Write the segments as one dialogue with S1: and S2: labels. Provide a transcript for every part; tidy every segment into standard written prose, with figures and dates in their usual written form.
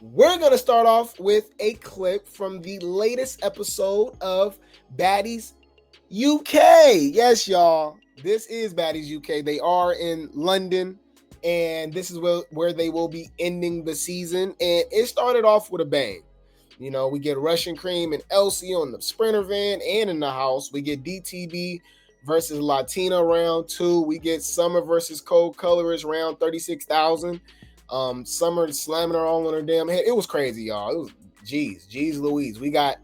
S1: we're going to start off with a clip from the latest episode of Baddies UK. Yes, y'all. This is Baddies UK. They are in London, and this is where they will be ending the season. And it started off with a bang. You know, we get Russian Cream and Elsie on the Sprinter van and in the house. We get DTB versus Latina round 2. We get Summer versus Cold Colorist round 36,000. Summer slamming her all on her damn head. It was crazy, y'all. It was geez Louise. We got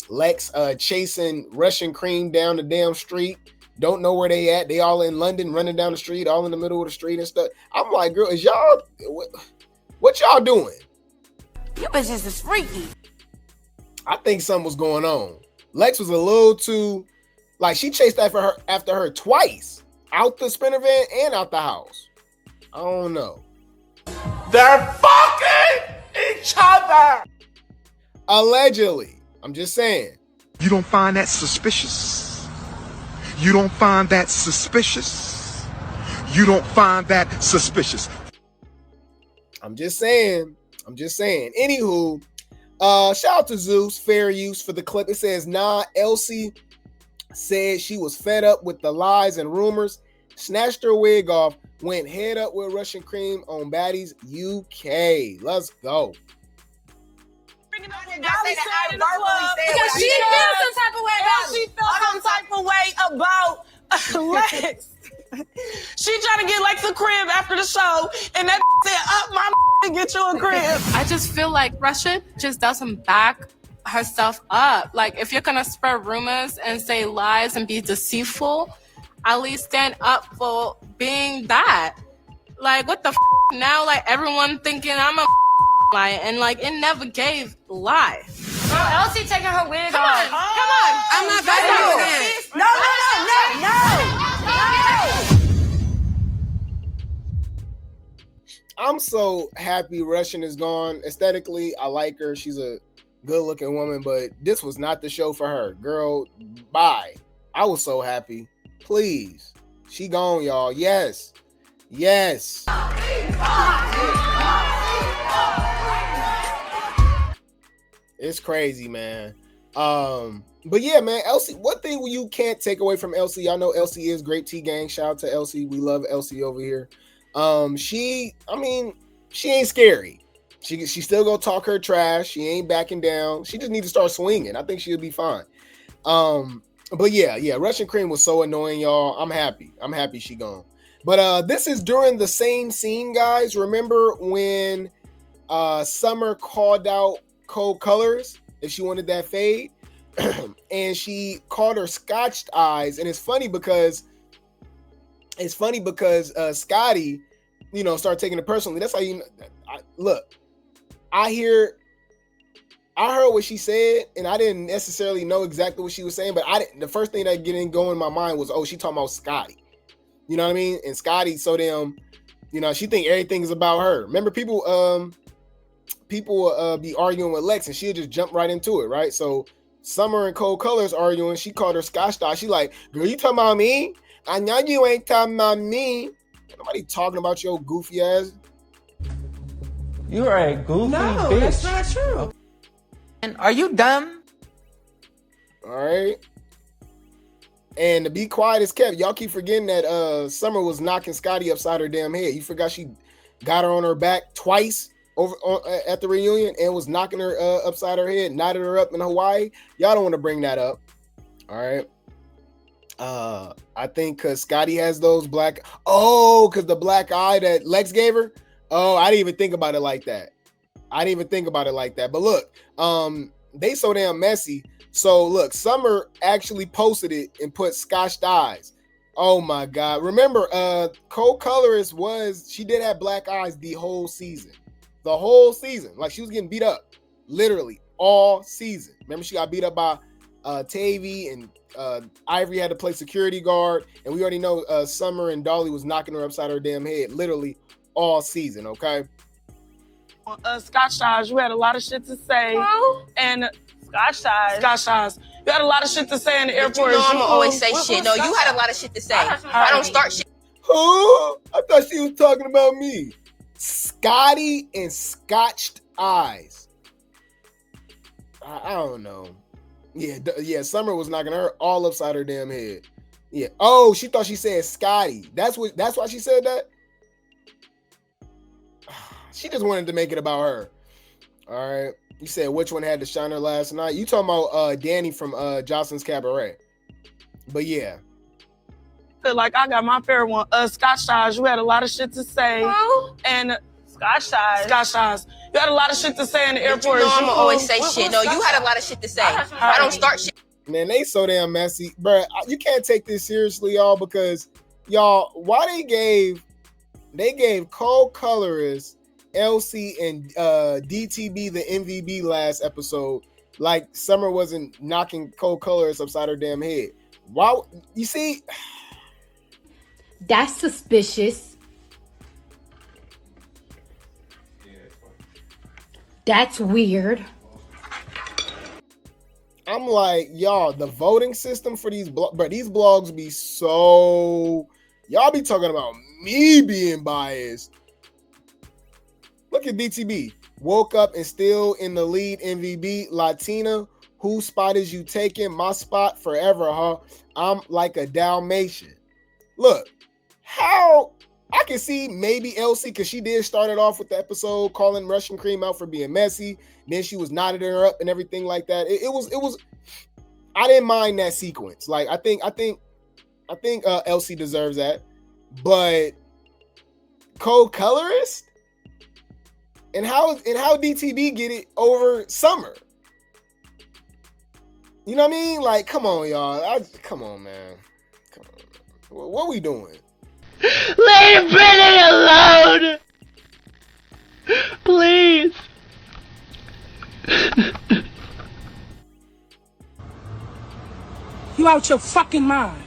S1: Lex chasing Russian Cream down the damn street. Don't know where they at. They all in London, running down the street, all in the middle of the street and stuff. I'm like, girl, is y'all what y'all doing?
S2: You bitches is freaky.
S1: I think something was going on. Lex was a little too, like, she chased after her twice, out the Sprinter van and out the house. I don't know.
S3: They're fucking each other.
S1: Allegedly. I'm just saying.
S4: You don't find that suspicious? You don't find that suspicious? You don't find that suspicious?
S1: I'm just saying. Anywho, shout out to Zeus, fair use for the clip. It says, Elsie said she was fed up with the lies and rumors, snatched her wig off, went head up with Russian Cream on Baddies UK. Let's go.
S2: Dolly said in the club because she feels some type of way about She felt some type of way about Lex. She trying to get Lex a crib after the show, and that said, up my to get you a crib.
S5: I just feel like Russia just doesn't back herself up. Like, if you're gonna spread rumors and say lies and be deceitful, at least stand up for being that. Like, what the now? Like, everyone thinking I'm a lie, and like, it never gave life.
S2: Bro, Elsie taking her wig off.
S5: Come on.
S2: I'm not going to do it again. No.
S1: I'm so happy Russian is gone. Aesthetically, I like her. She's a good-looking woman, but this was not the show for her. Girl, bye. I was so happy. Please. She gone, y'all. Yes. It's crazy, man. But yeah, man, Elsie, one thing you can't take away from Elsie, I know Elsie is Grape Tea Gang. Shout out to Elsie. We love Elsie over here. She ain't scary. She still gonna talk her trash. She ain't backing down. She just need to start swinging. I think she'll be fine. But yeah, Russian Cream was so annoying, y'all. I'm happy she gone. But this is during the same scene, guys. Remember when Summer called out Cold Colorist if she wanted that fade? And she called her scotched eyes, and it's funny because Scotty, started taking it personally. That's how you know. I heard what she said, and I didn't necessarily know exactly what she was saying, but the first thing that go in my mind was, oh, she talking about Scotty. You know what I mean? And Scotty, so damn, she think everything is about her. Remember, people be arguing with Lex, and she'll just jump right into it, right? So Summer and Cold Colors arguing. She called her scotched eye. She like, girl, you talking about me? I know you ain't talking about me. Nobody talking about your goofy ass.
S3: You're a goofy bitch. No, that's not true.
S2: And are you dumb?
S1: All right. And to be quiet as kept, y'all keep forgetting that Summer was knocking Scotty upside her damn head. You forgot she got her on her back twice at the reunion and was knocking her upside her head, knotted her up in Hawaii. Y'all don't want to bring that up. All right. I think because Scotty has those because the black eye that Lex gave her. Oh, I didn't even think about it like that. But look, they so damn messy. So look, Summer actually posted it and put scotched eyes. Oh my God. Remember, Cold Colorist she did have black eyes the whole season. Like, she was getting beat up literally all season. Remember, she got beat up by Tavii, and Ivori had to play security guard, and we already know Summer and Dolly was knocking her upside her damn head literally all season. Okay.
S6: Scotch eyes, you had a lot of shit to say, and Scotch eyes, you had a lot of shit to say in the airport.
S2: You know I'm gonna always say shit. No, you had a lot of shit to say. I don't start shit.
S1: Who? I thought she was talking about me. Scotty and Scotched eyes. I don't know. Yeah, Summer was knocking her all upside her damn head. Yeah. Oh, she thought she said Scotty. That's why she said that. She just wanted to make it about her. All right. You said which one had the shiner last night? You talking about Danny from Jocelyn's Cabaret. But yeah.
S6: Feel like I got my fair one. Scotch Eyes, you had a lot of shit to say. Oh. And Scotch Eyes, you had a lot of shit to say in the airport.
S7: You know I'ma always say shit. No, you had a lot of shit to say. I don't start shit.
S1: Man, they so damn messy. Bruh, you can't take this seriously, y'all, because y'all, why they gave Cold Colorist, LC, and DTB the MVB last episode, like Summer wasn't knocking Cold Colorist upside her damn head. Why? You see?
S8: That's suspicious. That's weird.
S1: I'm like, y'all, the voting system for these blogs be so, y'all be talking about me being biased. Look at DTB. Woke up and still in the lead MVB. Latina, whose spot is you taking? My spot forever, huh? I'm like a Dalmatian. Look, how I can see maybe LC, because she did start it off with the episode calling Russian Cream out for being messy. Then she was knotted her up and everything like that. It was. I didn't mind that sequence. Like I think LC deserves that, but Cold Colorist and how DTB get it over Summer. You know what I mean? Like, come on, y'all. Come on, man. Come on. What we doing?
S3: Leave Brittany alone! Please!
S9: You out your fucking mind.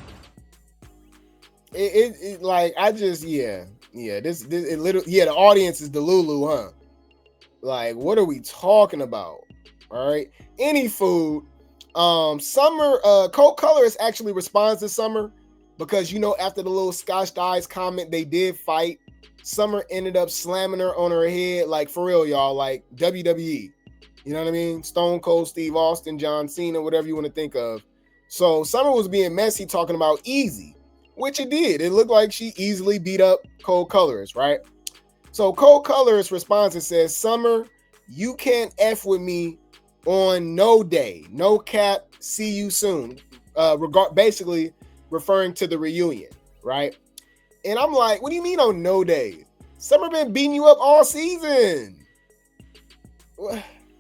S1: It like, I just, this it literally, the audience is the Lulu, huh? Like, what are we talking about? All right. Any food. Summer, Cold Colorist actually responds to Summer because, you know, after the little Scotch Eyes comment, they did fight. Summer ended up slamming her on her head, like, for real, y'all, like WWE. You know what I mean? Stone Cold Steve Austin, John Cena, whatever you want to think of. So Summer was being messy talking about easy, which it did. It looked like she easily beat up Cold Colorist, right? So Cold Colorist responds and says, Summer, you can't F with me on no day. No cap, see you soon. Basically referring to the reunion, right? And I'm like, what do you mean on no day? Summer been beating you up all season.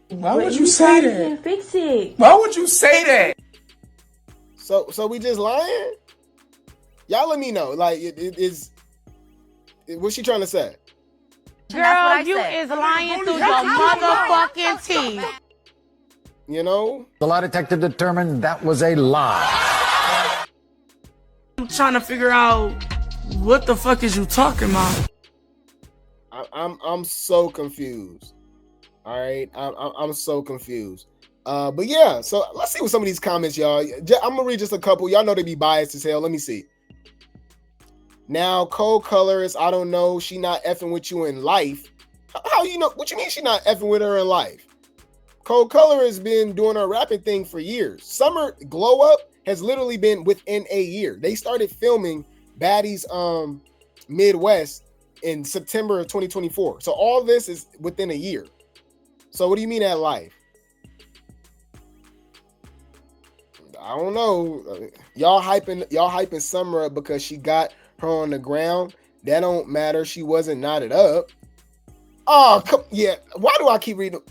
S9: Why would you say that?
S7: Fix it.
S9: Why would you say that?
S1: So we just lying? Y'all let me know. Like, what's she trying to say?
S2: Girl, you is lying through your motherfucking teeth.
S1: You know?
S10: The lie detector determined that was a lie.
S6: I'm trying to figure out what the fuck is you talking about.
S1: I'm so confused. All right, I'm so confused. But yeah, so let's see what some of these comments, y'all. I'm gonna read just a couple. Y'all know they be biased as hell. Let me see. Now, Cold Colorist, I don't know. She not effing with you in life. How you know? What you mean she not effing with her in life? Cold Colorist been doing her rapping thing for years. Summer glow up has literally been within a year. They started filming Baddies Midwest in September of 2024. So all this is within a year. So what do you mean at life? I don't know. Y'all hyping Summer up because she got her on the ground. That don't matter. She wasn't knotted up. Oh, yeah. Why do I keep reading?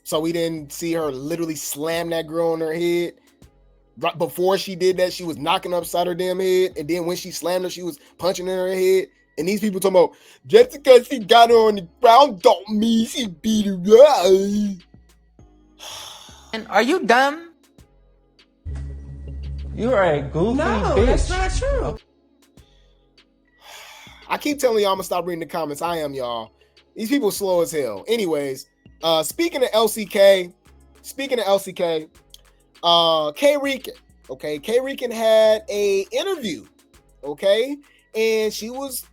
S1: So we didn't see her literally slam that girl on her head. Right before she did that, she was knocking upside her damn head. And then when she slammed her, she was punching in her head. And these people talking about, just because she got her on the ground don't mean she beat her up.
S7: And are you dumb?
S3: You're a goofy bitch.
S9: That's not true.
S1: I keep telling y'all I'm gonna stop reading the comments. I am, y'all. These people slow as hell. Anyways, speaking of LCK, Kay Rican, okay? Kay Rican had a interview, okay? and she was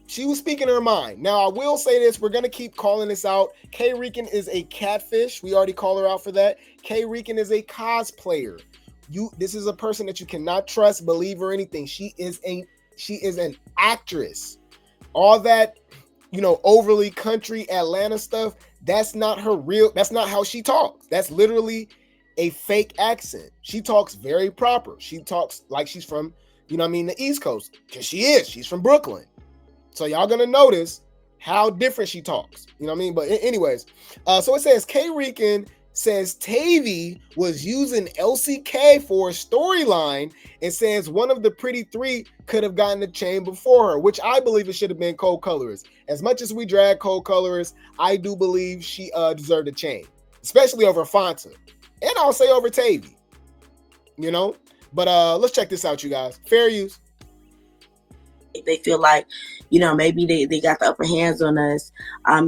S1: speaking her mind. Now, I will say this. We're going to keep calling this out. Kay Rican is a catfish. We already call her out for that. Kay Rican is a cosplayer. This is a person that you cannot trust, believe, or anything. She is an actress. All that, overly country Atlanta stuff, that's not how she talks. That's literally a fake accent. She talks very proper. She talks like she's from, the East Coast. Because she's from Brooklyn. So y'all gonna notice how different she talks. But anyways, so it says Kay Rican says Tavii was using LCK for a storyline and says one of the pretty three could have gotten the chain before her, which I believe it should have been Cold Colorist. As much as we drag Cold Colorist, I do believe she deserved a chain, especially over Fanta. And I'll say over Tavii. But let's check this out, you guys. Fair use.
S11: They feel like, maybe they got the upper hands on us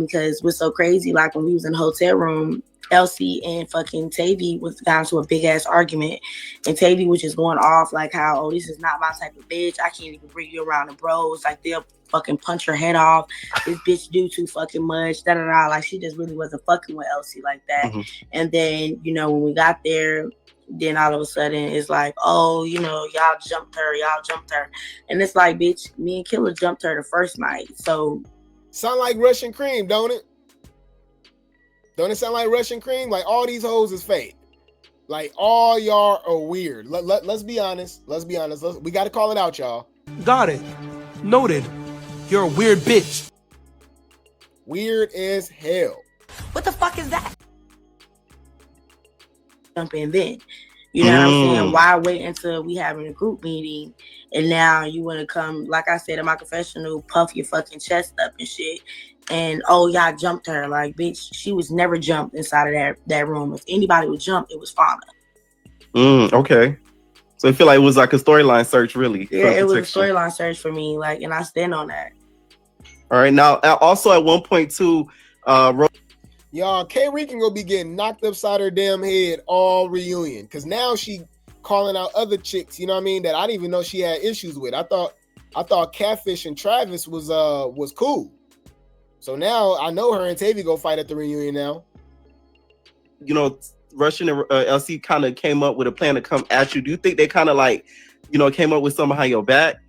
S11: because we're so crazy. Like when we was in the hotel room, Elsie and fucking Tavii got into a big ass argument, and Tavii was just going off like how, oh, this is not my type of bitch. I can't even bring you around the bros. Like they'll fucking punch her head off. This bitch do too fucking much. Da da da. Like she just really wasn't fucking with Elsie like that. Mm-hmm. And then when we got there, then all of a sudden it's like, oh, y'all jumped her. And it's like, bitch, me and Killer jumped her the first night. So
S1: sound like Russian cream, don't it? Don't it sound like Russian cream? Like all these hoes is fake. Like all y'all are weird. Let's be honest. We got to call it out, y'all.
S9: Got it. Noted. You're a weird bitch.
S1: Weird as hell.
S11: What the fuck is that? Jump in then. You know what I'm saying? Why wait until we having a group meeting and now you want to come, like I said in my confessional, puff your fucking chest up and shit. And oh, y'all jumped her. Like, bitch, she was never jumped inside of that room. If anybody would jump, it was Fauna.
S12: Okay. So I feel like it was like a storyline search, really.
S11: Yeah, it was a storyline search for me. Like, and I stand on that.
S12: All right. Now, also at one point too,
S1: y'all, Kay Rican gonna be getting knocked upside her damn head all reunion. Cause now she calling out other chicks, that I didn't even know she had issues with. I thought Catfish and Travis was cool. So now I know her and Tavii go fight at the reunion now.
S12: Russian and LC kind of came up with a plan to come at you. Do you think they kind of like, came up with something behind your back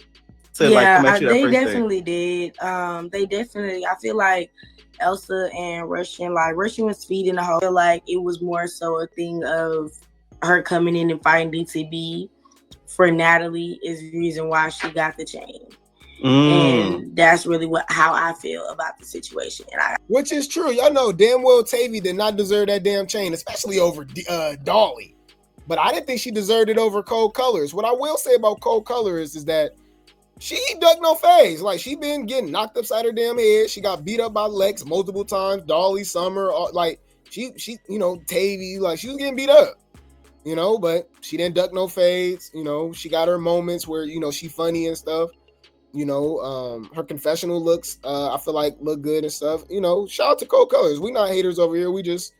S12: to come at you?
S11: They definitely did. They definitely. I feel like Elsa and Russian was feeding the whole. I feel like it was more so a thing of her coming in and fighting DTB for Natalie is the reason why she got the chain. And that's really how I feel about the situation.
S1: Which is true. Y'all know damn well Tavii did not deserve that damn chain, especially over Dolly. But I didn't think she deserved it over Cold Colorist. What I will say about Cold Colorist is that she duck no phase. Like she been getting knocked upside her damn head. She got beat up by Lex multiple times. Dolly, Summer, she Tavii, like she was getting beat up. But she didn't duck no fades. She got her moments where she funny and stuff. Her confessional looks I feel like look good and stuff. Shout out to Cold Colors. We not haters over here. We just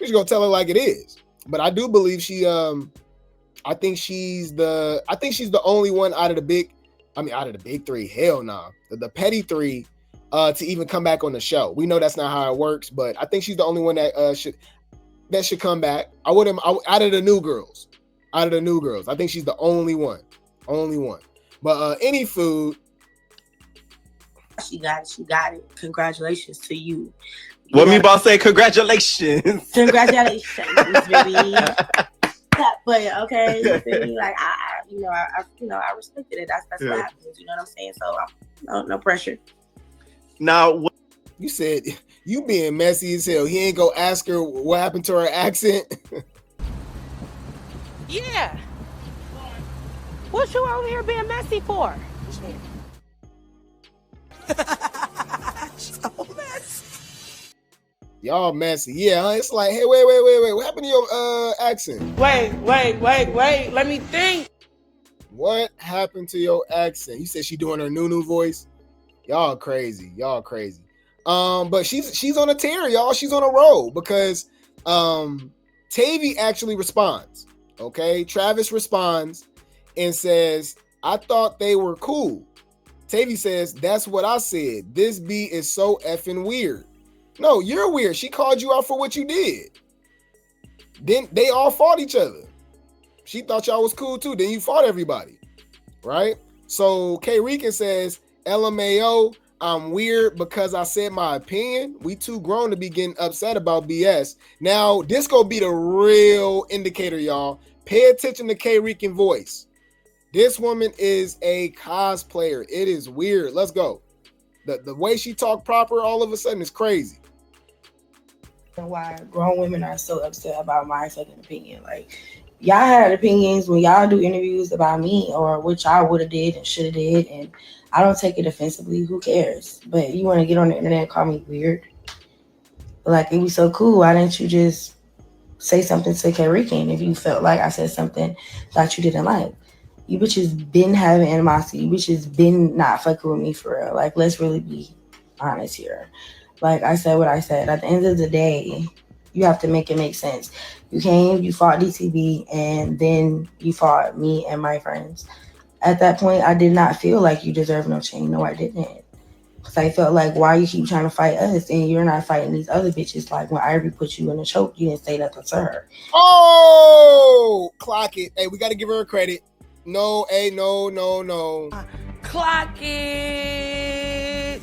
S1: gonna tell her like it is. But I do believe she I think she's the only one out of the big three. Hell nah. The petty three to even come back on the show. We know that's not how it works, but I think she's the only one that should come back. Out of the new girls. I think she's the only one. But any food.
S11: She got it. Congratulations to you.
S12: What me about say congratulations?
S11: Congratulations, baby. But okay, you feel me? Like I respected it. That's what happens. You know what I'm saying? So no pressure.
S12: Now,
S1: you said you being messy as hell. He ain't go ask her what happened to her accent.
S13: Yeah. What you over here being messy for?
S9: So messy.
S1: Y'all messy. Yeah, it's like, hey, wait. What happened to your accent?
S9: Wait. Let me think.
S1: What happened to your accent? You said she doing her new voice. Y'all crazy. But she's on a tear, y'all. She's on a roll because Tavii actually responds. Okay, Travis responds and says, "I thought they were cool." Tavii says, that's what I said. This B is so effing weird. No, you're weird. She called you out for what you did. Then they all fought each other. She thought y'all was cool too. Then you fought everybody, right? So Kay Rican says, LMAO, I'm weird because I said my opinion. We too grown to be getting upset about BS. Now, this gonna be the real indicator, y'all. Pay attention to Kay Rican voice. This woman is a cosplayer. It is weird. Let's go. The way she talk proper all of a sudden is crazy.
S11: And why grown women are so upset about my fucking opinion. Like, y'all had opinions when y'all do interviews about me or what y'all would have did and should have did, and I don't take it offensively. Who cares? But you want to get on the internet and call me weird? Like, it'd be so cool. Why didn't you just say something to Kay Rican if you felt like I said something that you didn't like? You bitches been having animosity. You bitches been not fucking with me for real. Like, let's really be honest here. Like, I said what I said. At the end of the day, you have to make it make sense. You came, you fought DTB, and then you fought me and my friends. At that point, I did not feel like you deserve no chain. No, I didn't. Because I felt like, why you keep trying to fight us and you're not fighting these other bitches? Like, when Ivori put you in a choke, you didn't say nothing to her.
S1: Oh, clock it. Hey, we got to give her credit. No, hey, no.
S2: Clock it.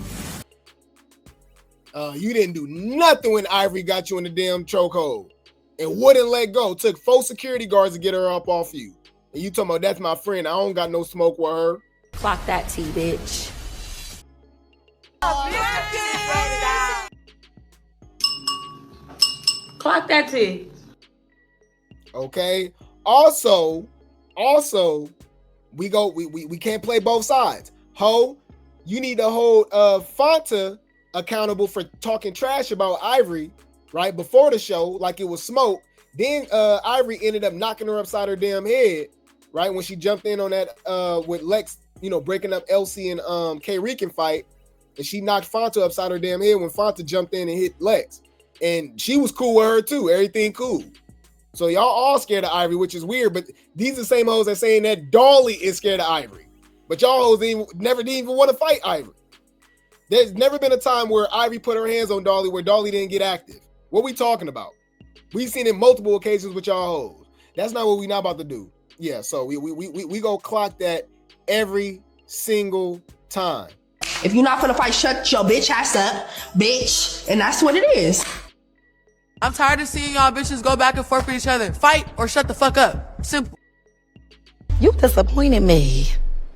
S1: You didn't do nothing when Ivori got you in the damn chokehold and wouldn't let go. Took 4 security guards to get her up off you. And you talking about that's my friend. I don't got no smoke with her.
S8: Clock that T, bitch.
S11: Clock that T.
S1: Okay. Also, we can't play both sides. Ho, you need to hold Fanta accountable for talking trash about Ivori right before the show, like it was smoke. Then Ivori ended up knocking her upside her damn head, right, when she jumped in on that with Lex, breaking up Elsie and Kay Rican fight, and she knocked Fanta upside her damn head when Fanta jumped in and hit Lex, and she was cool with her too. Everything cool. So y'all all scared of Ivori, which is weird, but these are the same hoes that saying that Dolly is scared of Ivori, but y'all hoes never didn't even want to fight Ivori. There's never been a time where Ivori put her hands on Dolly where Dolly didn't get active. What we talking about? We've seen it multiple occasions with y'all hoes. That's not what we not about to do. Yeah, so we go clock that every single time.
S14: If you're not gonna fight, shut your bitch ass up, bitch. And that's what it is.
S15: I'm tired of seeing y'all bitches go back and forth with each other. Fight or shut the fuck up. Simple.
S16: You disappointed me.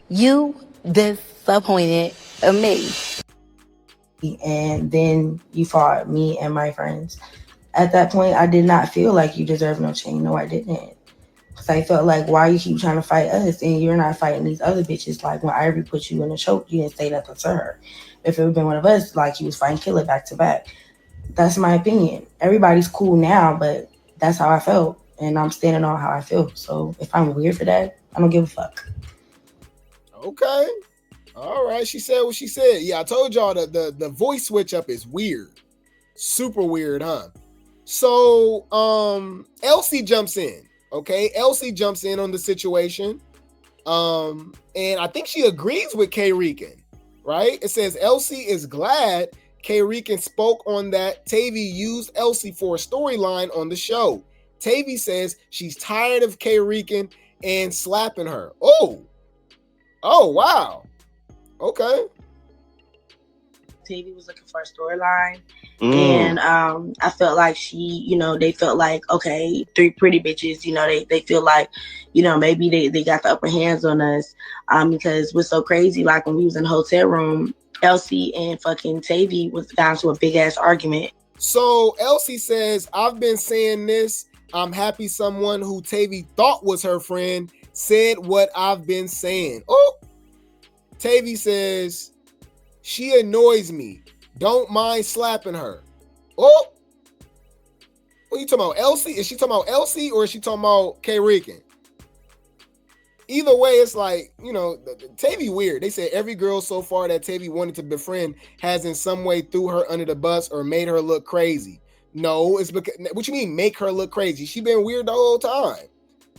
S16: You disappointed me.
S11: And then you fought me and my friends. At that point, I did not feel like you deserve no chain. No, I didn't. Because I felt like, why you keep trying to fight us and you're not fighting these other bitches? Like, when Ivori put you in a choke, you didn't say nothing to her. If it would have been one of us, like, he was fighting Killer back to back. That's my opinion. Everybody's cool now, but that's how I felt. And I'm standing on how I feel. So if I'm weird for that, I don't give a fuck.
S1: Okay. All right. She said what she said. Yeah, I told y'all the voice switch up is weird. Super weird, huh? So Elsie jumps in. Okay. Elsie jumps in on the situation. And I think she agrees with Kay Rican, right? It says Elsie is glad Kay Rican spoke on that Tavii used Elsie for a storyline on the show. Tavii says she's tired of Kay Rican and slapping her. Oh, wow. Okay.
S11: Tavii was looking for a storyline. And I felt like they felt like, okay, 3 pretty bitches, they feel like, maybe they got the upper hands on us because we're so crazy. Like, when we was in the hotel room, Elsie and fucking Tavii was down to a big ass argument.
S1: So Elsie says, I've been saying this. I'm happy someone who Tavii thought was her friend said what I've been saying. Oh, Tavii says, she annoys me. Don't mind slapping her. Oh, what are you talking about? Elsie? Is she talking about Elsie or is she talking about Kay Rican? Either way, it's like, Tavii weird. They said every girl so far that Tavii wanted to befriend has in some way threw her under the bus or made her look crazy. No, it's because, what you mean make her look crazy? She been weird the whole time.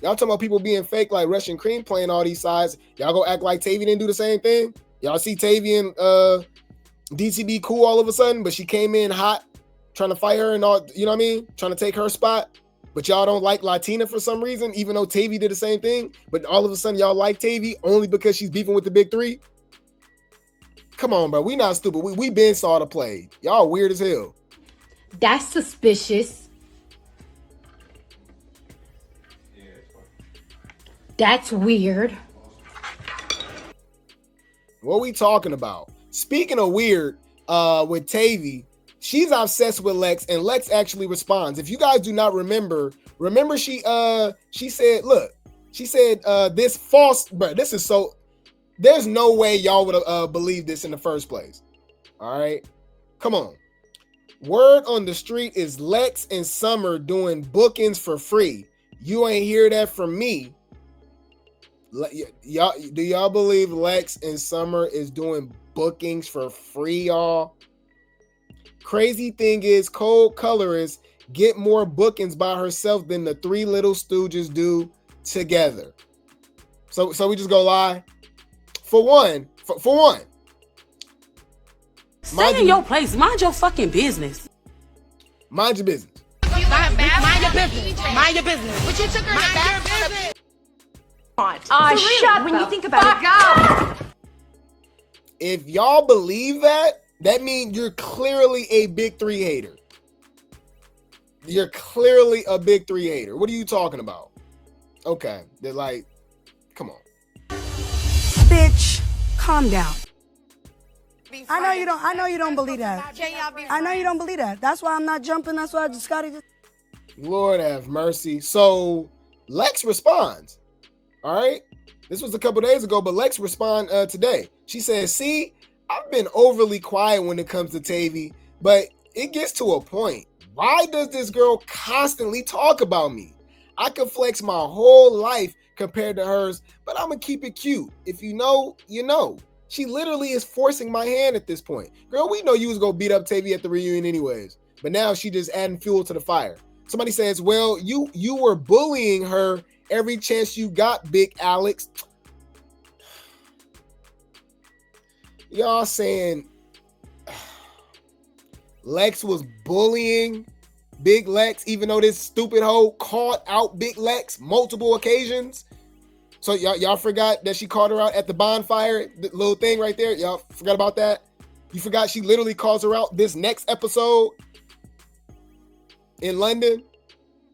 S1: Y'all talking about people being fake like Russian Cream playing all these sides. Y'all go act like Tavii didn't do the same thing? Y'all see Tavii and DTB cool all of a sudden, but she came in hot, trying to fight her and all, you know what I mean? Trying to take her spot. But y'all don't like Latina for some reason, even though Tavii did the same thing. But all of a sudden y'all like Tavii only because she's beefing with the big three. Come on, bro. We not stupid. We been saw the play. Y'all weird as hell.
S17: That's suspicious. That's weird.
S1: What we talking about? Speaking of weird, with Tavii, she's obsessed with Lex, and Lex actually responds. If you guys do not remember she said, look, she said this false, bro. This is so. There's no way y'all would have believed this in the first place. All right, come on. Word on the street is Lex and Summer doing bookings for free. You ain't hear that from me. Y'all, do y'all believe Lex and Summer is doing bookings for free, y'all? Crazy thing is, Cold Colorist get more bookings by herself than the Three Little Stooges do together. So we just go lie. For one.
S13: Stay in your place. Mind your fucking business.
S1: Mind your business.
S13: Mind your business. Mind your business. But you took her in the bathroom.
S17: Shut when you think about it.
S1: If y'all believe that, that means you're clearly a big three hater. You're clearly a big three hater. What are you talking about? Okay, they're like, come on.
S18: Bitch, calm down. I know you don't believe that. I know you don't believe that. That's why I'm not jumping. That's why I just gotta.
S1: Lord have mercy. So Lex responds. All right. This was a couple days ago, but Lex respond today. She says, see, I've been overly quiet when it comes to Tavii, but it gets to a point. Why does this girl constantly talk about me? I could flex my whole life compared to hers, but I'm going to keep it cute. If you know, you know. She literally is forcing my hand at this point. Girl, we know you was going to beat up Tavii at the reunion anyways, but now she just adding fuel to the fire. Somebody says, well, you were bullying her every chance you got, Big Alex. Y'all saying Lex was bullying Big Lex, even though this stupid hoe called out Big Lex multiple occasions. So y'all forgot that she called her out at the bonfire, the little thing right there. Y'all forgot about that? You forgot she literally calls her out this next episode in London.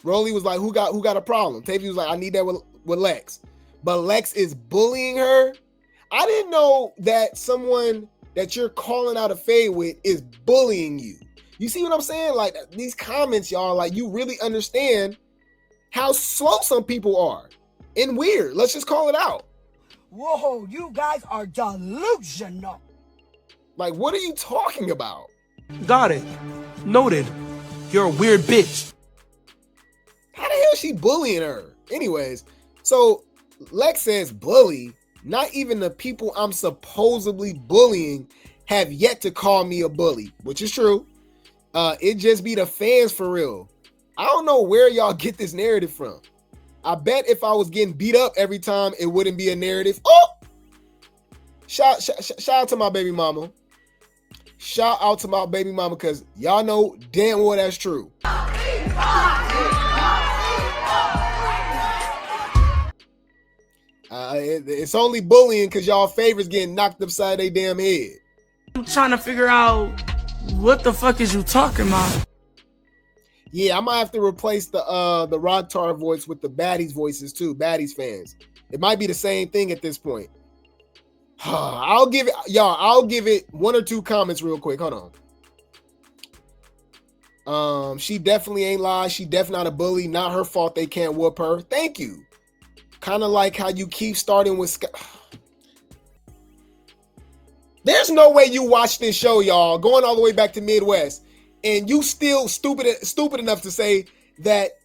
S1: Rolly was like, who got a problem? Tavii was like, I need that with Lex. But Lex is bullying her. I didn't know that someone that you're calling out a fade with is bullying you. You see what I'm saying? Like, these comments, y'all, like, you really understand how slow some people are and weird. Let's just call it out.
S18: Whoa, you guys are delusional.
S1: Like, what are you talking about?
S9: Got it. Noted. You're a weird bitch.
S1: How the hell is she bullying her? Anyways, so Lex says bully. Not even the people I'm supposedly bullying have yet to call me a bully, which is true. It just be the fans for real. I don't know where y'all get this narrative from. I bet if I was getting beat up every time, it wouldn't be a narrative. Oh! Shout out to my baby mama. Shout out to my baby mama, because y'all know damn well that's true. It's only bullying because y'all favorites getting knocked upside their damn head.
S6: I'm trying to figure out what the fuck is you talking about.
S1: Yeah, I might have to replace the Rocktar voice with the Baddies voices too. Baddies fans. It might be the same thing at this point. I'll give it one or two comments real quick. Hold on. She definitely ain't lie. She definitely not a bully. Not her fault they can't whoop her. Thank you. Kind of like how you keep starting with There's no way you watch this show, y'all, going all the way back to Midwest, and you still stupid enough to say that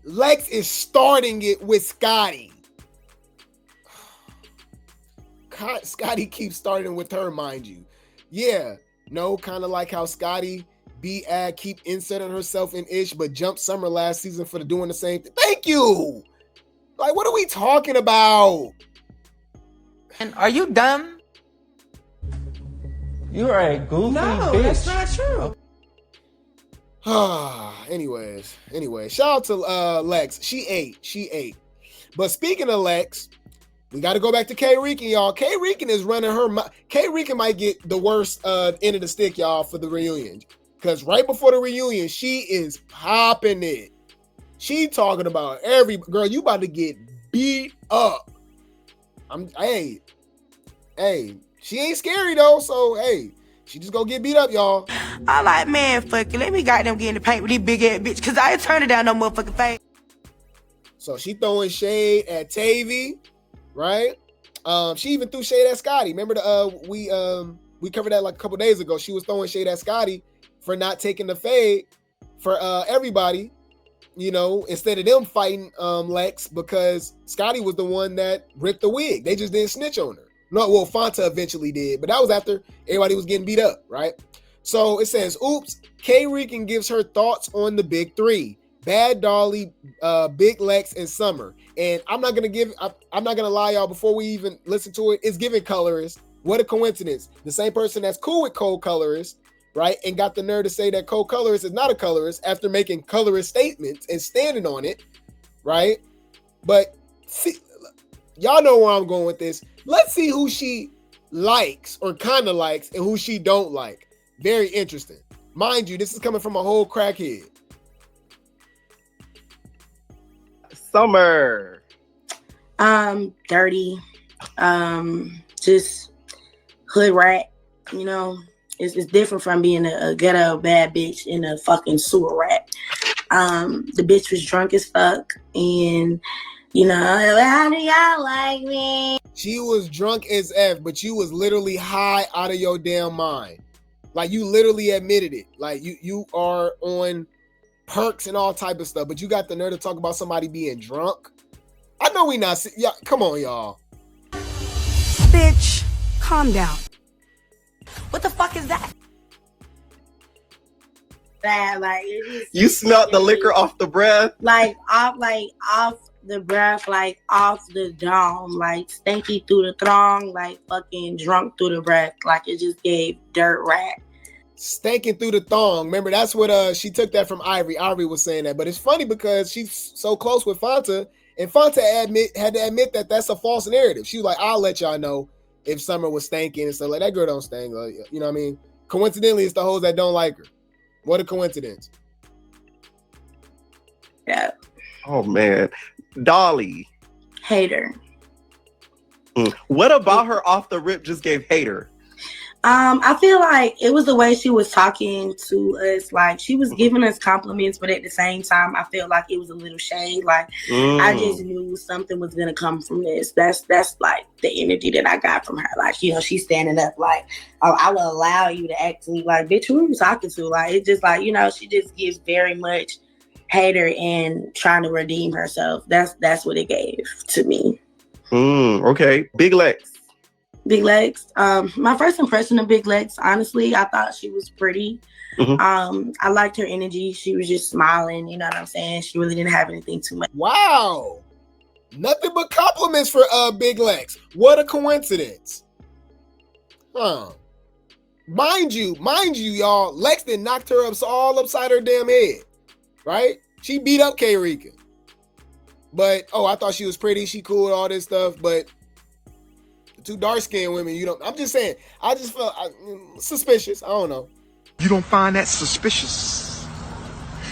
S1: Lex is starting it with Scotty. Scotty keeps starting with her, mind you. Yeah, no, kind of like how Scotty keep inserting herself in Ish, but jumped Summer last season for doing the same thing. Thank you. Like, what are we talking about?
S19: And are you dumb?
S3: You're a goofy bitch.
S9: That's not true.
S1: Anyways, shout out to Lex. She ate. But speaking of Lex, we got to go back to Kay Rican, y'all. Kay Rican is running her mouth. Kay Rican might get the worst end of the stick, y'all, for the reunion. Because right before the reunion, she is popping it. She talking about every girl, you about to get beat up. Hey, she ain't scary though, so hey, she just gonna get beat up, y'all.
S14: I like, man, fuck it. Let me goddamn get in the paint with this big ass bitch, cause I ain't turning down no motherfucking face.
S1: So she throwing shade at Tavii, right? She even threw shade at Scotty. Remember we covered that like a couple days ago. She was throwing shade at Scotty for not taking the fade for everybody, you know, instead of them fighting Lex, because Scotty was the one that ripped the wig. They just didn't snitch on her. No, well, Fanta eventually did, but that was after everybody was getting beat up, right? So it says, oops, Kay Rican gives her thoughts on the big three: Bad, Dolly, Big Lex, and Summer. And I'm not gonna lie, y'all, before we even listen to it, it's giving Colorist. What a coincidence. The same person that's cool with Cold Colorist, right? And got the nerve to say that Cold Colorist is not a colorist after making colorist statements and standing on it, right? But see, y'all know where I'm going with this. Let's see who she likes or kind of likes and who she don't like. Very interesting. Mind you, this is coming from a whole crackhead.
S12: Summer.
S11: Dirty. Just hood rat, you know. It's different from being a ghetto bad bitch and a fucking sewer rat. The bitch was drunk as fuck, and you know, how do y'all like me?
S1: She was drunk as F, but you was literally high out of your damn mind. Like, you literally admitted it. Like, you are on perks and all type of stuff, but you got the nerve to talk about somebody being drunk. I know we not. Yeah, come on, y'all.
S18: Bitch, calm down.
S14: What the fuck is that?
S11: That like it just,
S12: you smelled the liquor off the breath,
S11: like off the breath, like off the dome, like stinky through the throng, like fucking drunk through the breath, like it just gave dirt rat.
S1: Stinking through the thong. Remember, that's what she took that from Ivori. Ivori was saying that, but it's funny because she's so close with Fanta, and Fanta had to admit that that's a false narrative. She was like, "I'll let y'all know if Summer was stinking and stuff like that. Girl don't stink." You know what I mean? Coincidentally, it's the hoes that don't like her. What a coincidence.
S11: Yeah.
S12: Oh man, Dolly.
S11: Hater.
S12: What about her off the rip just gave hater?
S11: I feel like it was the way she was talking to us. Like, she was giving us compliments, but at the same time, I feel like it was a little shade. Like, I just knew something was gonna come from this. That's like the energy that I got from her. Like, you know, she's standing up like, "Oh, I will allow you to act to me." Like, bitch, who are you talking to? Like, it's just like, you know, she just gives very much hater and trying to redeem herself. That's what it gave to me.
S12: Okay. Big Lex.
S11: Big Legs. My first impression of Big Legs, honestly, I thought she was pretty. I liked her energy. She was just smiling, you know what I'm saying? She really didn't have anything too much.
S1: Wow. Nothing but compliments for Big Legs. What a coincidence. Huh. Mind you, y'all, Lex then knocked her up all upside her damn head. Right? She beat up Kay Rican. But, I thought she was pretty. She cool, all this stuff, but two dark-skinned women, I'm just saying, I just felt suspicious. I don't know.
S4: You don't find that suspicious?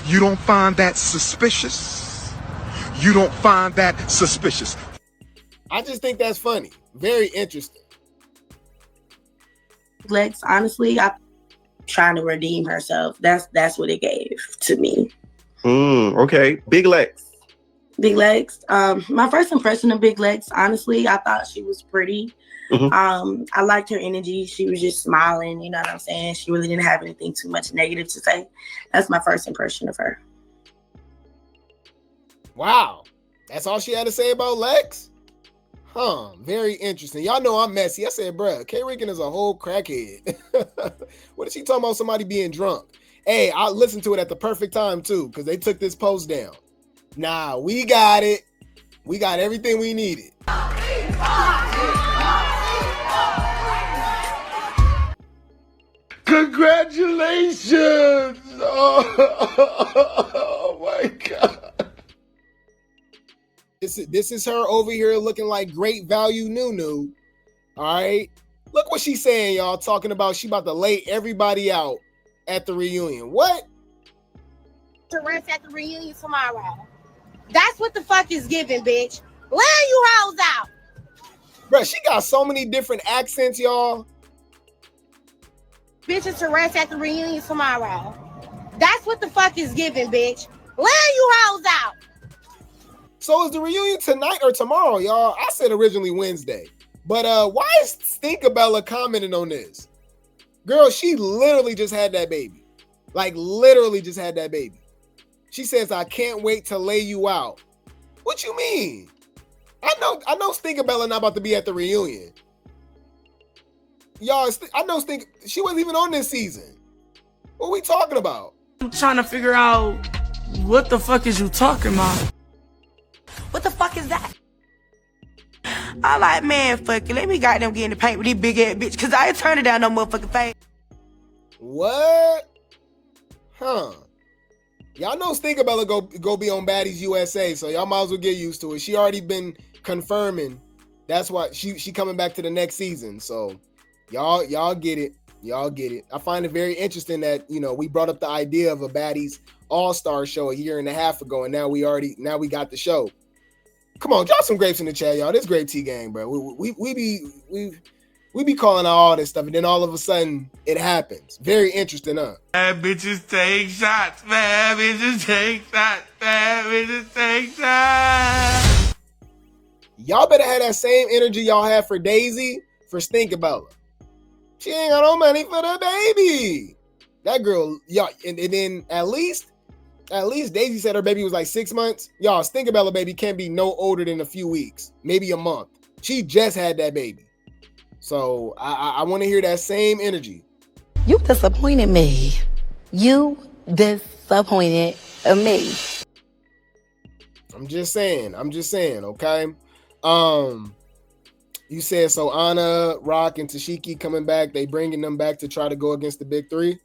S4: You don't find that suspicious? You don't find that suspicious?
S1: I just think that's funny. Very interesting.
S11: Lex, honestly, I'm trying to redeem herself. That's what it gave to me.
S12: Okay. Big Lex.
S11: Big Legs. My first impression of Big Legs, honestly, I thought she was pretty. I liked her energy. She was just smiling, you know what I'm saying? She really didn't have anything too much negative to say. That's my first impression of her.
S1: Wow. That's all she had to say about Lex? Huh. Very interesting. Y'all know I'm messy. I said, bruh, Kay Rican is a whole crackhead. What is she talking about somebody being drunk? Hey, I listened to it at the perfect time, too, because they took this post down. Nah, we got it. We got everything we needed. Congratulations! Oh my God. This is her over here looking like great value Nunu. All right. Look what she's saying, y'all. Talking about she about to lay everybody out at the reunion. What?
S19: To rest at the reunion tomorrow. That's what the fuck is giving, bitch. Laying you hoes out.
S1: Bruh, she got so many different accents, y'all.
S19: Bitches to rest at the reunion tomorrow. That's what the fuck is giving, bitch. Laying you hoes out.
S1: So is the reunion tonight or tomorrow, y'all? I said originally Wednesday. But why is Stinkabella commenting on this? Girl, she literally just had that baby. Like literally just had that baby. She says, I can't wait to lay you out. What you mean? I know Stinkabella not about to be at the reunion. Y'all, I know she wasn't even on this season. What are we talking about?
S6: I'm trying to figure out what the fuck is you talking about?
S14: What the fuck is that? I like, man, fuck it. Let me goddamn get in the paint with this big ass bitch, cause I ain't turning down no motherfucking face.
S1: What? Huh. Y'all know Stinkabella go be on Baddies USA, so y'all might as well get used to it. She already been confirming. That's why she coming back to the next season. So y'all get it. Y'all get it. I find it very interesting that, you know, we brought up the idea of a Baddies All-Star show a year and a half ago, and now we got the show. Come on, drop some grapes in the chat, y'all. This Grape Tea gang, bro. We be calling out all this stuff, and then all of a sudden it happens. Very interesting, huh?
S9: Bad bitches take shots. Bad bitches take shots. Bad bitches take shots.
S1: Y'all better have that same energy y'all had for Daisy for Stinkabella. She ain't got no money for the baby. That girl, y'all, and then at least Daisy said her baby was like 6 months. Y'all, Stinkabella baby can't be no older than a few weeks, maybe a month. She just had that baby. So I want to hear that same energy.
S16: You disappointed me. You disappointed me.
S1: I'm just saying, okay? You said so Anna, Rock, and Tashiki coming back. They bringing them back to try to go against the big three.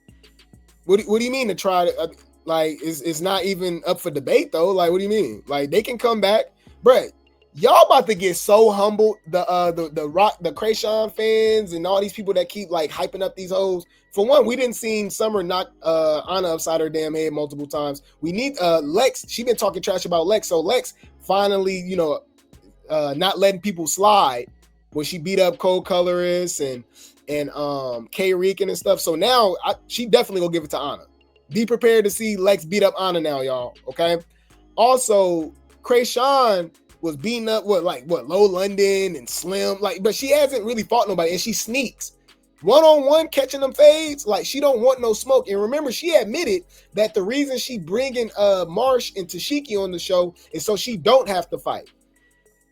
S1: What do you mean to try to, it's not even up for debate though. Like, what do you mean? Like, they can come back. Bruh, y'all about to get so humbled. The Rock, the Krayshawn fans and all these people that keep like hyping up these hoes. For one, we didn't see Summer knock Anna upside her damn head multiple times. We need Lex. She been talking trash about Lex. So Lex finally, you know, not letting people slide when she beat up Cold Colorist and Kay Rican and stuff. So now she definitely gonna give it to Anna. Be prepared to see Lex beat up Anna now, y'all. Okay. Also, Krayshawn was beating up Low London and Slim, but she hasn't really fought nobody, and she sneaks one-on-one catching them fades. Like, she don't want no smoke. And remember, she admitted that the reason she bringing Marsh and Tashiki on the show is so she don't have to fight.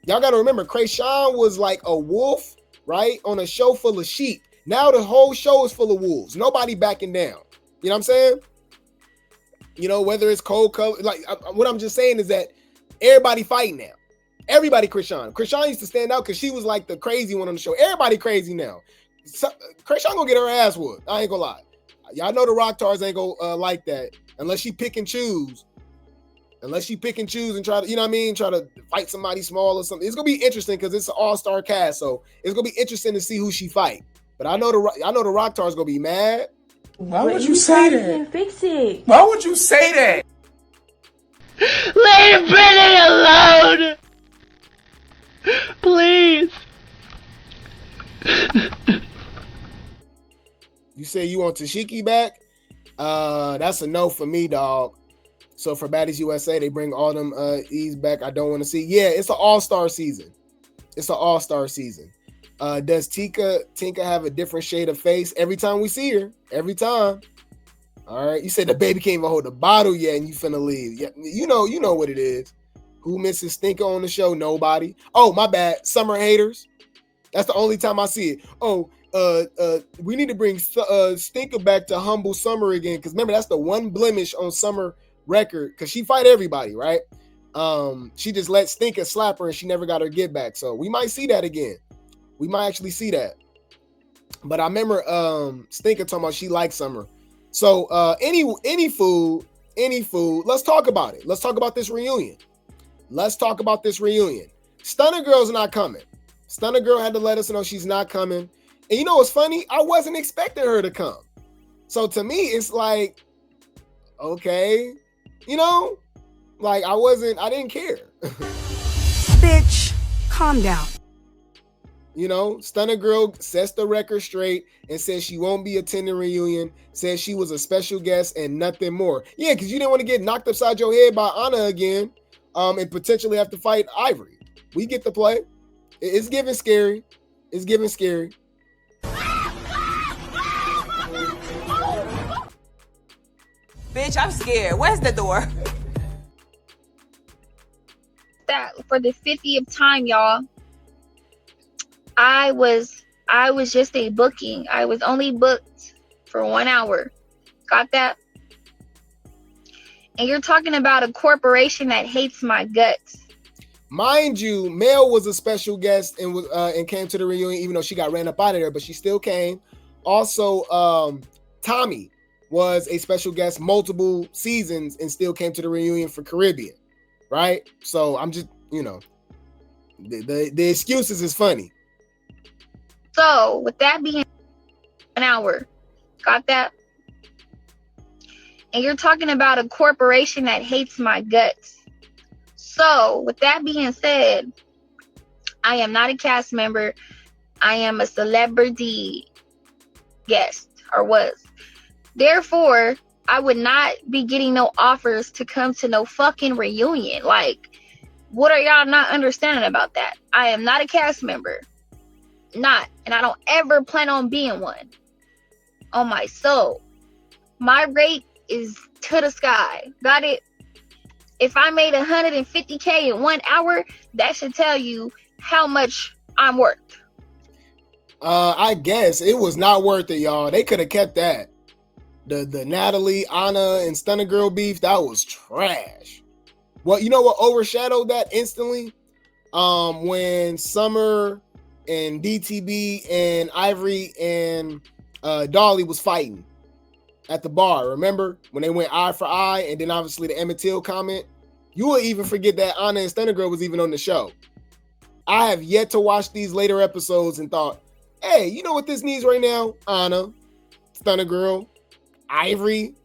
S1: Y'all got to remember, Krayshawn was like a wolf, right, on a show full of sheep. Now the whole show is full of wolves. Nobody backing down. You know what I'm saying? You know, whether it's Cold Color, what I'm just saying is that everybody fighting now. Everybody Krayshawn. Krayshawn used to stand out because she was like the crazy one on the show. Everybody crazy now. Krayshawn gonna get her ass whooped. I ain't gonna lie. Y'all know the Rock Tars ain't gonna like that unless she pick and choose. Unless she pick and choose and try to, you know what I mean, try to fight somebody small or something. It's gonna be interesting because it's an all-star cast, so it's gonna be interesting to see who she fight. But I know the Rock Tars gonna be mad.
S9: Why would you say that?
S14: Fix it.
S9: Why would you say that?
S20: Leave Brittany alone! Please.
S1: You say you want Tashiki back? That's a no for me, dog. So for Baddies USA, they bring all them E's back. I don't want to see. Yeah, it's an all-star season. It's an all-star season. Does Tinka have a different shade of face every time we see her? Every time. All right. You said the baby can't even hold the bottle yet, and you finna leave. Yeah, you know what it is. Who misses Stinker on the show? Nobody. Oh, my bad. Summer haters. That's the only time I see it. Oh, we need to bring Stinker back to humble Summer again, because remember, that's the one blemish on Summer record, because she fight everybody, right? She just let Stinker slap her, and she never got her get back. So we might see that again. We might actually see that. But I remember Stinker talking about she likes Summer. So any food, let's talk about it. Let's talk about this reunion. Stunna Girl's not coming. Stunna Girl had to let us know she's not coming. And you know what's funny? I wasn't expecting her to come. So to me, it's like, okay, you know, like I didn't care.
S18: Bitch, calm down.
S1: You know, Stunna Girl sets the record straight and says she won't be attending reunion, says she was a special guest and nothing more. Yeah, because you didn't want to get knocked upside your head by Anna again and potentially have to fight Ivori. We get the play. It's giving scary. It's giving scary.
S21: Bitch, I'm scared. Where's the door?
S22: That for the 50th time, y'all. I was just a booking. I was only booked for 1 hour. Got that? And you're talking about a corporation that hates my guts.
S1: Mind you, Mel was a special guest and was and came to the reunion, even though she got ran up out of there, but she still came. Also, Tommy was a special guest multiple seasons and still came to the reunion for Caribbean, right? So I'm just, you know, the excuses is funny.
S22: So with that being 1 hour, got that? And you're talking about a corporation that hates my guts. So with that being said, I am not a cast member. I am a celebrity guest, or was. Therefore, I would not be getting no offers to come to no fucking reunion. Like, what are y'all not understanding about that? I am not a cast member. Not. And I don't ever plan on being one. On my soul. My rate is to the sky. Got it? If I made $150K in 1 hour, that should tell you how much I'm worth.
S1: I guess it was not worth it, y'all. They could have kept that. The Natalie, Anna, and Stunna Girl beef, that was trash. Well, you know what overshadowed that instantly? When Summer and DTB and Ivori and Dolly was fighting at the bar. Remember when they went eye for eye, and then obviously the Emmett Till comment? You will even forget that Anna and Stunna Girl was even on the show. I have yet to watch these later episodes and thought, hey, you know what this needs right now? Anna, Stunna Girl, Ivori,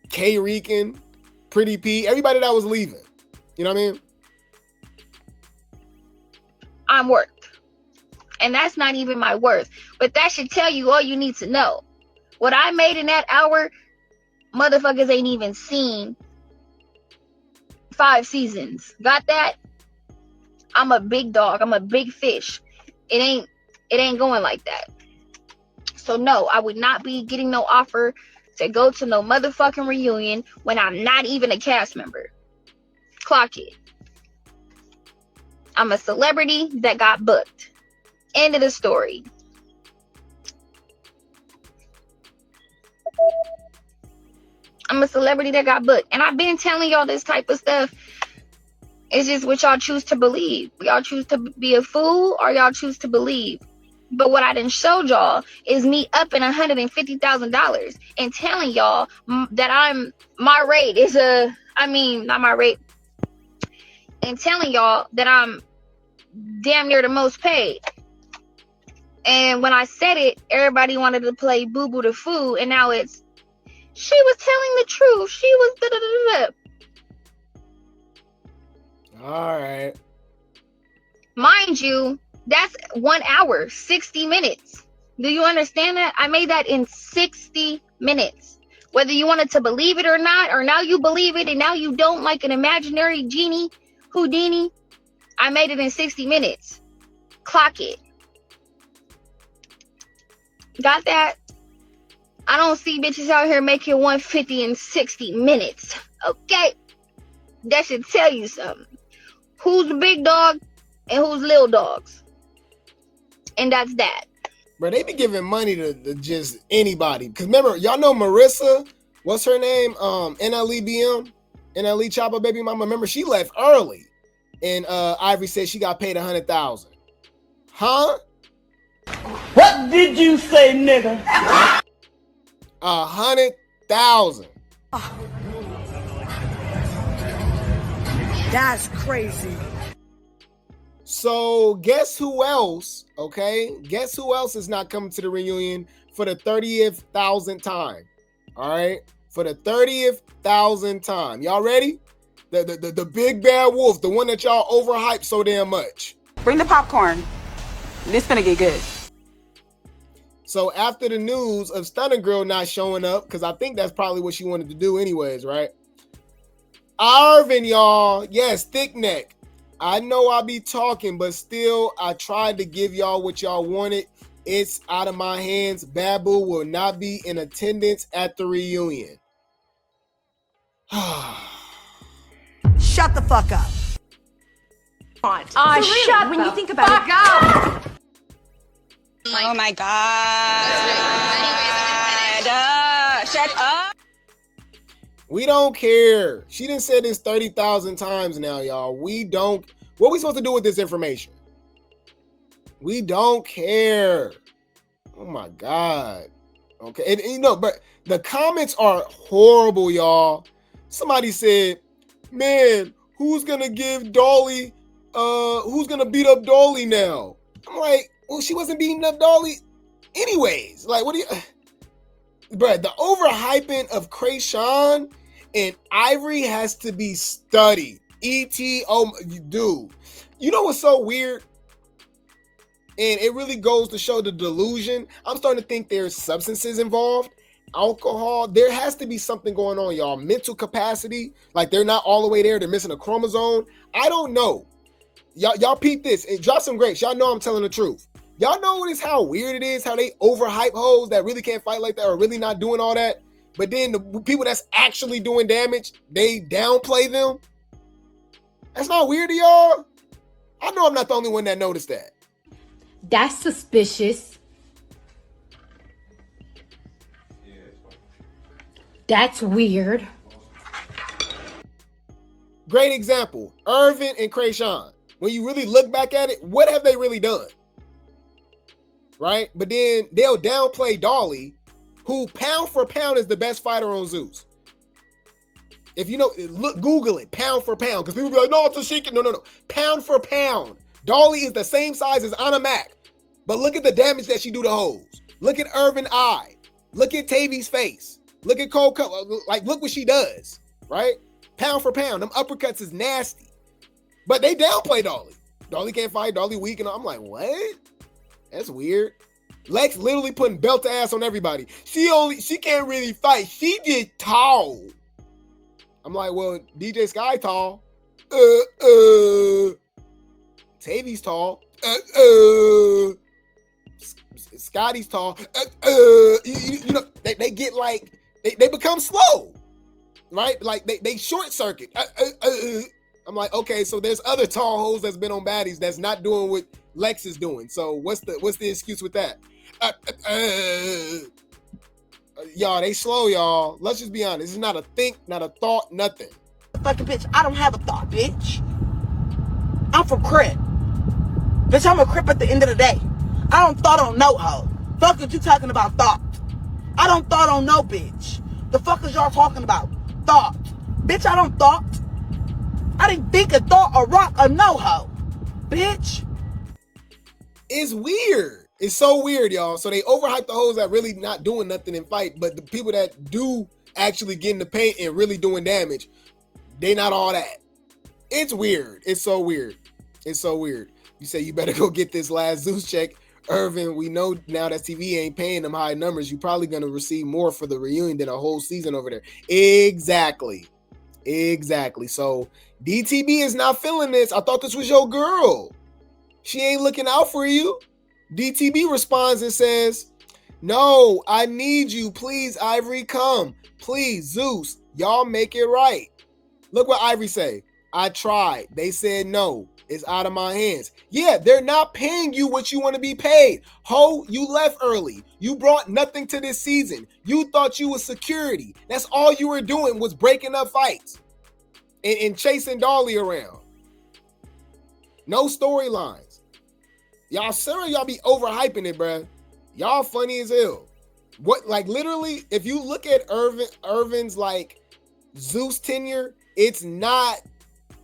S1: Kay Rican, Pretty P, everybody that was leaving. You know what I mean?
S22: I'm worth. And that's not even my worth. But that should tell you all you need to know. What I made in that hour, motherfuckers ain't even seen 5 seasons. Got that? I'm a big dog. I'm a big fish. It ain't going like that. So no, I would not be getting no offer to go to no motherfucking reunion when I'm not even a cast member. Clock it. I'm a celebrity that got booked. End of the story. I'm a celebrity that got booked. And I've been telling y'all this type of stuff. It's just what y'all choose to believe. Y'all choose to be a fool or y'all choose to believe. But what I done showed y'all is me upping $150,000 and telling y'all that my rate is not my rate. And telling y'all that I'm damn near the most paid. And when I said it, everybody wanted to play Boo Boo the Fool, and now it's, she was telling the truth. She was da-da-da-da.
S1: All right.
S22: Mind you, that's 1 hour, 60 minutes. Do you understand that? I made that in 60 minutes. Whether you wanted to believe it or not, or now you believe it and now you don't, like an imaginary genie, Houdini, I made it in 60 minutes. Clock it. Got that? I don't see bitches out here making 150 in 60 minutes. Okay? That should tell you something. Who's the big dog and who's little dogs? And that's that.
S1: Bro, they be giving money to just anybody. Because remember, y'all know Marissa, what's her name? NLEBM, NLE Chopper baby mama. Remember, she left early. And Ivori said she got paid $100,000. Huh?
S5: What did you say, nigga?
S1: 100,000.
S18: That's crazy.
S1: So guess who else? Okay, guess who else is not coming to the reunion for the 30,000th time? All right, for the 30,000th time. Y'all ready? The big bad wolf, the one that y'all overhyped so damn much.
S21: Bring the popcorn. This finna get good.
S1: So after the news of Stunna Girl not showing up, because I think that's probably what she wanted to do anyways, right? Arvin, y'all, yes, thick neck. I know I be talking, but still, I tried to give y'all what y'all wanted. It's out of my hands. Babu will not be in attendance at the reunion.
S18: Shut the fuck up.
S17: Shut when you think about it.
S2: Oh my God. Shut up.
S1: We don't care. She done said this 30,000 times now, y'all. We don't. What are we supposed to do with this information? We don't care. Oh my God. Okay. And you know, but the comments are horrible, y'all. Somebody said, man, who's going to give Dolly, who's going to beat up Dolly now? I'm like, well, she wasn't beating up Dolly anyways. Like, what do you... Bruh, the overhyping of Krayshawn and Ivori has to be studied. E.T., oh, dude. You know what's so weird? And it really goes to show the delusion. I'm starting to think there's substances involved. Alcohol. There has to be something going on, y'all. Mental capacity. Like, they're not all the way there. They're missing a chromosome. I don't know. Y'all peep this. And drop some grapes. Y'all know I'm telling the truth. Y'all notice how weird it is, how they overhype hoes that really can't fight like that or really not doing all that. But then the people that's actually doing damage, they downplay them. That's not weird to y'all. I know I'm not the only one that noticed that.
S17: That's suspicious. That's weird.
S1: Great example. Irvin and Krayshawn. When you really look back at it, what have they really done? Right? But then they'll downplay Dolly, who pound for pound is the best fighter on Zeus. If you know, look, Google it, pound for pound, because people be like, no, it's a secret. No. Pound for pound. Dolly is the same size as Anna Mac. But look at the damage that she do to hoes. Look at Irvin's eye. Look at Tavy's face. Look at Cold Color. Like, look what she does, right? Pound for pound. Them uppercuts is nasty. But they downplay Dolly. Dolly can't fight. Dolly weak. And I'm like, what? That's weird. Lex literally putting belt ass on everybody. She can't really fight. She just tall. I'm like, well, DJ Sky tall. Tavy's tall. Scotty's tall. You know, they get like, they become slow. Right? Like they short circuit. I'm like, okay, so there's other tall hoes that's been on Baddies that's not doing what Lex is doing. So what's the excuse with that? Y'all, they slow, y'all. Let's just be honest. This is not a think, not a thought, nothing.
S14: Fucking bitch, I don't have a thought, bitch. I'm from Crip. Bitch, I'm a Crip at the end of the day. I don't thought on no hoe. Fuck what you talking about thought. I don't thought on no bitch. The fuck is y'all talking about? Thought. Bitch, I don't thought. I didn't think a thought or rock or no hoe. Bitch.
S1: It's weird. It's so weird, y'all. So they overhype the hoes that really not doing nothing in fight, but the people that do actually get in the paint and really doing damage, they not all that. It's weird. It's so weird. It's so weird. You say you better go get this last Zeus check. Irvin, we know now that TV ain't paying them high numbers. You're probably going to receive more for the reunion than a whole season over there. Exactly. So DTB is not feeling this. I thought this was your girl. She ain't looking out for you. DTB responds and says, no, I need you. Please, Ivori, come. Please, Zeus, y'all make it right. Look what Ivori say. I tried. They said no. It's out of my hands. Yeah, they're not paying you what you want to be paid. Ho, you left early. You brought nothing to this season. You thought you was security. That's all you were doing was breaking up fights and chasing Dolly around. No storylines. Y'all, Sarah, y'all be overhyping it, bruh. Y'all funny as hell. What, like, literally, if you look at Irvin's like Zeus tenure, it's not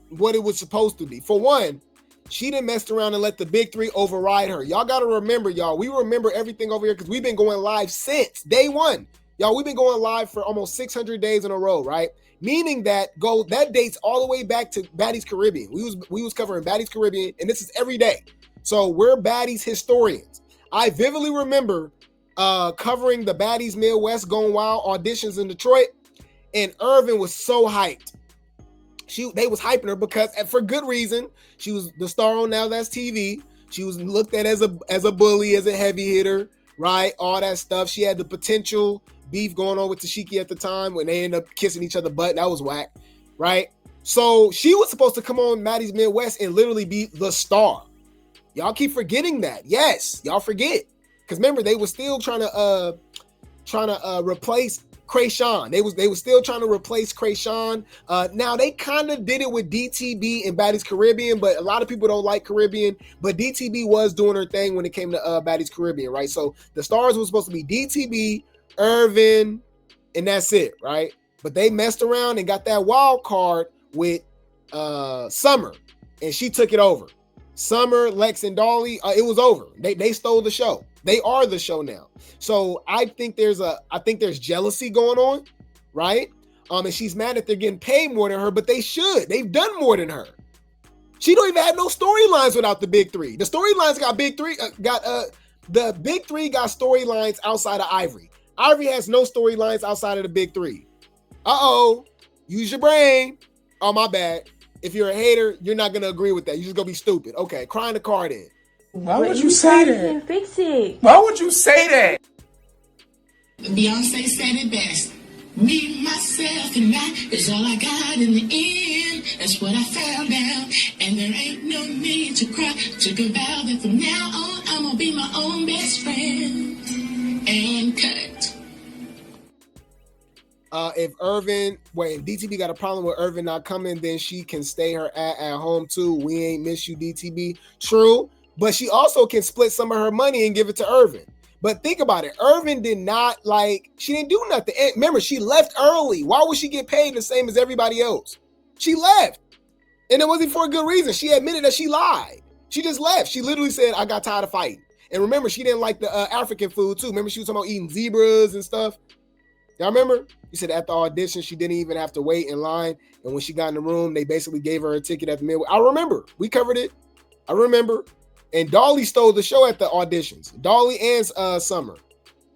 S1: what it was supposed to be. For one, she done messed around and let the big three override her. Y'all got to remember, y'all, we remember everything over here because we've been going live since day one. Y'all, we've been going live for almost 600 days in a row, right? Meaning that dates all the way back to Baddies Caribbean. We was covering Baddies Caribbean, and this is every day. So we're Baddies historians. I vividly remember covering the Baddies Midwest Going Wild auditions in Detroit, and Irvin was so hyped. They was hyping her because, and for good reason, she was the star on Now That's TV. She was looked at as a bully, as a heavy hitter, right? All that stuff. She had the potential beef going on with Tashiki at the time when they ended up kissing each other butt. That was whack, right? So she was supposed to come on Baddies Midwest and literally be the star. Y'all keep forgetting that. Yes, y'all forget. Because remember, they were still trying to replace Krayshawn. They was still trying to replace Krayshawn. Now they kind of did it with DTB and Baddies Caribbean, but a lot of people don't like Caribbean. But DTB was doing her thing when it came to Baddies Caribbean, right? So the stars was supposed to be DTB, Irvin, and that's it, right? But they messed around and got that wild card with Summer, and she took it over. Summer, Lex, and Dolly, it was over. They stole the show. They are the show now. So I think there's jealousy going on, right? And she's mad that they're getting paid more than her, but they should. They've done more than her. She don't even have no storylines without the big three. The storylines got big three. The big three got storylines outside of Ivori. Ivori has no storylines outside of the big three. Use your brain. Oh, my bad. If you're a hater, you're not gonna agree with that. You're just gonna be stupid. Okay, crying the card in.
S7: Why would you say that? Fix it. Why would you say that?
S10: Beyonce said it best. Me, myself, and I is all I got in the end. That's what I found out. And there ain't no need to cry. Took a vow that from now on, I'm gonna be my own best friend. And cut.
S1: If DTB got a problem with Irvin not coming, then she can stay her at home too. We ain't miss you, DTB. True. But she also can split some of her money and give it to Irvin. But think about it. Irvin did not she didn't do nothing. And remember, she left early. Why would she get paid the same as everybody else? She left. And it wasn't for a good reason. She admitted that she lied. She just left. She literally said, I got tired of fighting. And remember, she didn't like the African food too. Remember, she was talking about eating zebras and stuff. Y'all remember? You said at the audition, she didn't even have to wait in line. And when she got in the room, they basically gave her a ticket at the Midway. I remember. We covered it. I remember. And Dolly stole the show at the auditions. Dolly and Summer.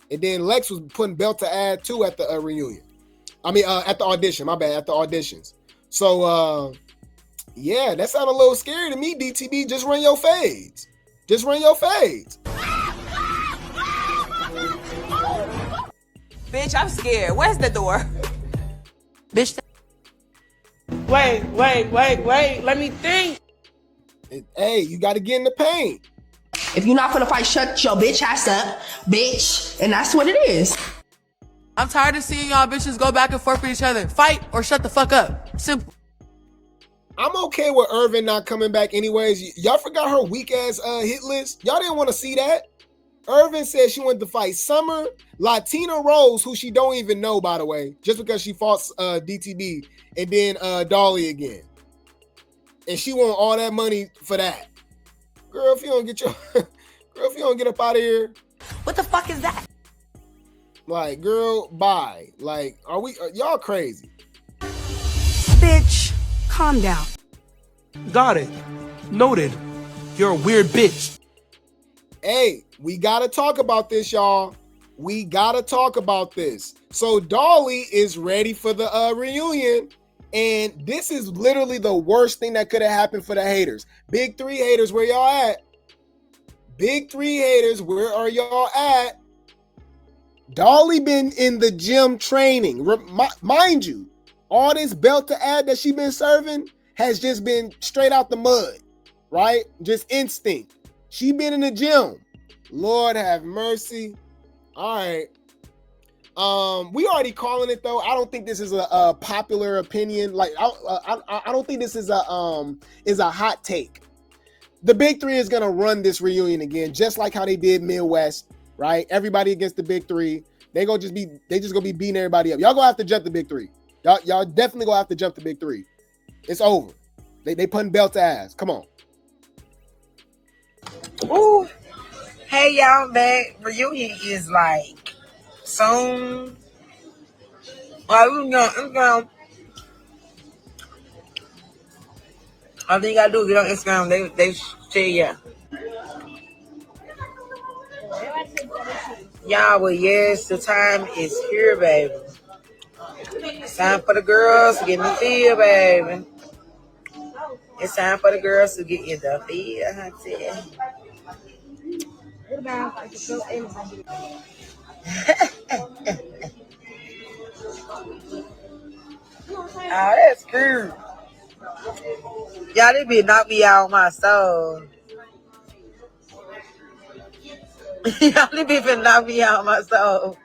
S1: And then Lex was putting belt to add too at the reunion. I mean, at the audition. My bad. At the auditions. So, yeah, that sounded a little scary to me, DTB. Just run your fades. Just run your fades.
S21: Bitch, I'm scared. Where's the door?
S15: Bitch.
S6: Wait. Let me think.
S1: Hey, you got to get in the paint.
S14: If you're not gonna fight, shut your bitch ass up, bitch. And that's what it is.
S15: I'm tired of seeing y'all bitches go back and forth with each other. Fight or shut the fuck up. Simple.
S1: I'm okay with Irvin not coming back anyways. Y'all forgot her weak ass hit list. Y'all didn't want to see that. Irvin said she wanted to fight Summer, Latina Rose, who she don't even know, by the way, just because she fought DTB, and then Dolly again. And she want all that money for that. Girl, if you don't get up out of here.
S16: What the fuck is that?
S1: Like, girl, bye. Like, y'all crazy?
S18: Bitch, calm down.
S3: Got it. Noted. You're a weird bitch.
S1: Hey, we gotta talk about this, y'all. We gotta talk about this. So Dolly is ready for the reunion. And this is literally the worst thing that could have happened for the haters. Big three haters, where y'all at? Big three haters, where are y'all at? Dolly been in the gym training. Mind you, all this belt to add that she been serving has just been straight out the mud, right? Just instinct. She been in the gym. Lord have mercy. All right. We already calling it though. I don't think this is a popular opinion. Like I don't think this is a hot take. The big three is gonna run this reunion again, just like how they did Midwest, right? Everybody against the big three. They just gonna be beating everybody up. Y'all gonna have to jump the big three. Y'all definitely gonna have to jump the big three. It's over. They putting belt to ass. Come on.
S8: Ooh. Hey y'all, back. Reunion is like soon. Instagram. I think I do get on Instagram. They say yeah. Y'all, well, yes, the time is here, baby. It's time for the girls to get in the field, baby. It's time for the girls to get in the field, honey. Oh, that's cool. Y'all, they be knock me out my soul. Y'all, they be finna knock me out my soul.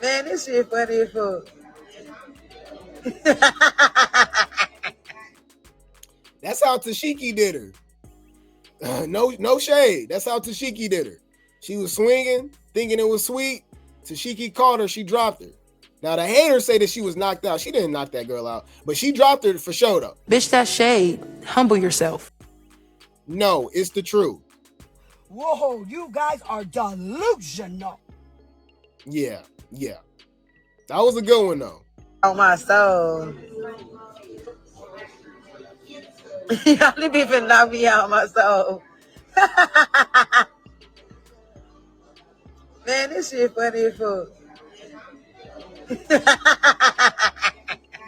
S8: Man, this shit funny as fuck.
S1: That's how Tashiki did her. No shade. That's how Tashiki did her. She was swinging, thinking it was sweet. Tashiki caught her. She dropped her. Now, the haters say that she was knocked out. She didn't knock that girl out, but she dropped her for sure, though.
S15: Bitch, that's shade. Humble yourself.
S1: No, it's the truth.
S18: Whoa, you guys are delusional.
S1: Yeah. That was a good one, though.
S8: On my soul. Y'all be finna knock me out my soul. Man, this shit funny as fuck.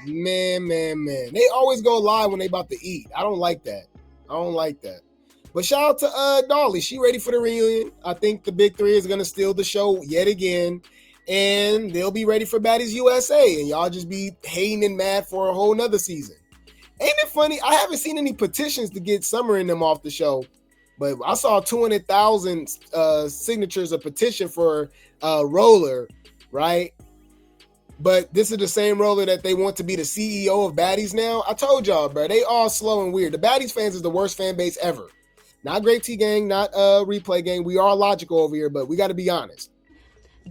S1: Man. They always go live when they about to eat. I don't like that. But shout out to Dolly. She ready for the reunion. I think the big three is gonna steal the show yet again. And they'll be ready for Baddies USA. And y'all just be hating and mad for a whole nother season. Ain't it funny? I haven't seen any petitions to get Summer and them off the show. But I saw 200,000 signatures of petition for Roller, right? But this is the same Roller that they want to be the CEO of Baddies now. I told y'all, bro, they all slow and weird. The Baddies fans is the worst fan base ever. Not Grape T Gang, not Replay Gang. We are logical over here, but we got to be honest.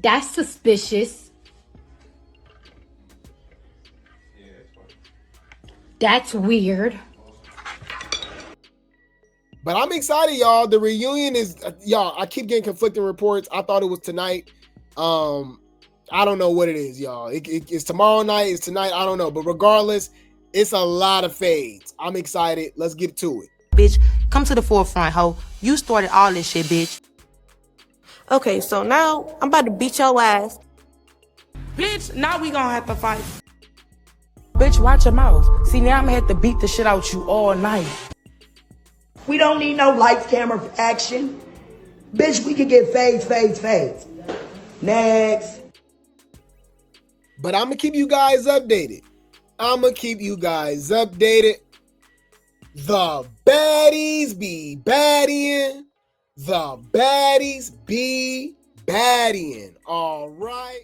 S17: That's suspicious. That's weird.
S1: But I'm excited, y'all. The reunion is, y'all, I keep getting conflicting reports. I thought it was tonight. I don't know what it is, y'all. It's tomorrow night. It's tonight. I don't know. But regardless, it's a lot of fades. I'm excited. Let's get to it.
S15: Bitch, come to the forefront, ho. You started all this shit, bitch.
S13: Okay, so now I'm about to beat your ass.
S6: Bitch, now we gonna have to fight. Bitch, watch your mouth. See, now I'm gonna have to beat the shit out you all night.
S14: We don't need no lights, camera, action. Bitch, we can get fades. Next.
S1: But I'm going to keep you guys updated. The baddies be baddying. All right.